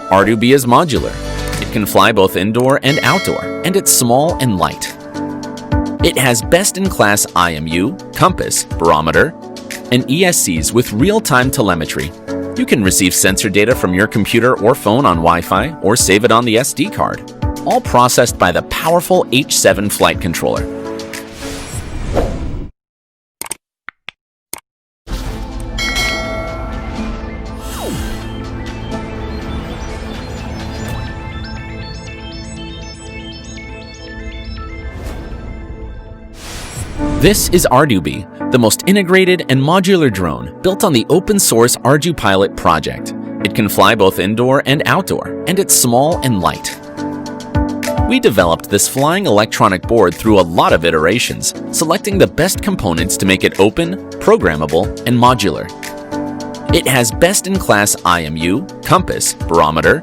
ArduBee is modular. It can fly both indoor and outdoor, and it's small and light. It has best-in-class IMU, compass, barometer, and ESCs with real-time telemetry. You can receive sensor data from your computer or phone on Wi-Fi or save it on the SD card, all processed by the powerful H7 flight controller. This is ArduBee, the most integrated and modular drone built on the open source ArduPilot project. It can fly both indoor and outdoor, and it's small and light. We developed this flying electronic board through a lot of iterations, selecting the best components to make it open, programmable, and modular. It has best-in-class IMU, compass, barometer,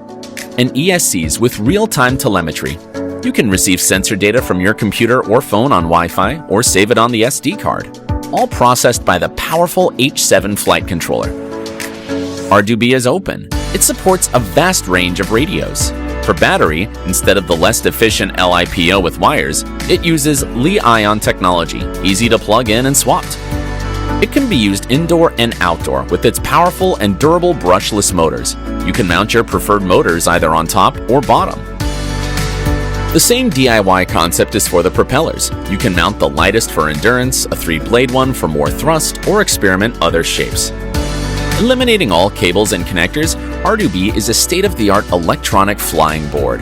and ESCs with real-time telemetry. You can receive sensor data from your computer or phone on Wi-Fi or save it on the SD card, all processed by the powerful H7 flight controller. ArduBee is open. It supports a vast range of radios. For battery, instead of the less efficient LiPo with wires, it uses Li-ion technology, easy to plug in and swapped. It can be used indoor and outdoor with its powerful and durable brushless motors. You can mount your preferred motors either on top or bottom. The same DIY concept is for the propellers. You can mount the lightest for endurance, a 3-blade one for more thrust, or experiment other shapes. Eliminating all cables and connectors, ArduBee is a state-of-the-art electronic flying board.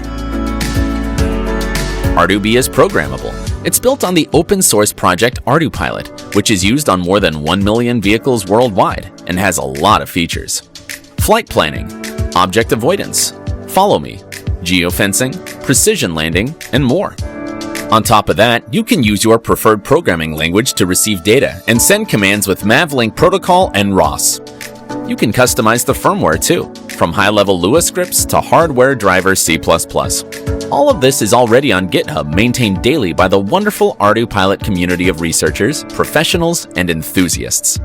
ArduBee is programmable. It's built on the open-source project ArduPilot, which is used on more than 1 million vehicles worldwide and has a lot of features. Flight planning, object avoidance, follow me, geofencing, precision landing, and more. On top of that, you can use your preferred programming language to receive data and send commands with Mavlink protocol and ROS. You can customize the firmware too, from high-level Lua scripts to hardware driver C++. All of this is already on GitHub, maintained daily by the wonderful ArduPilot community of researchers, professionals, and enthusiasts.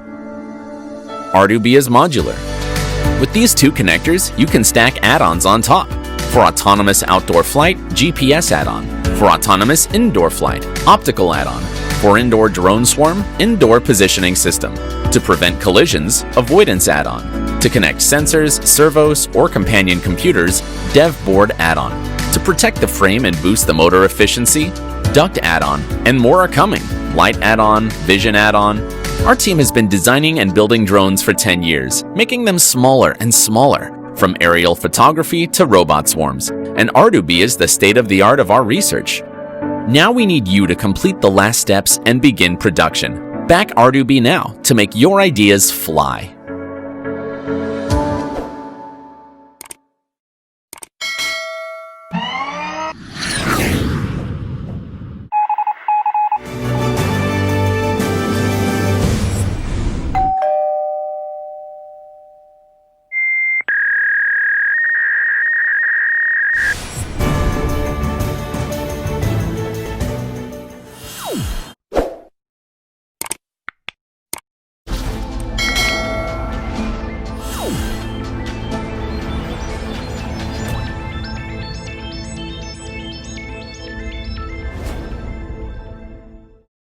ArduBee is modular. With these two connectors, you can stack add-ons on top. For autonomous outdoor flight, GPS add-on. For autonomous indoor flight, optical add-on. For indoor drone swarm, indoor positioning system. To prevent collisions, avoidance add-on. To connect sensors, servos, or companion computers, dev board add-on. To protect the frame and boost the motor efficiency, duct add-on, and more are coming. Light add-on, vision add-on. Our team has been designing and building drones for 10 years, making them smaller and smaller, from aerial photography to robot swarms, and ArduBee is the state-of-the-art of our research. Now we need you to complete the last steps and begin production. Back ArduBee now to make your ideas fly.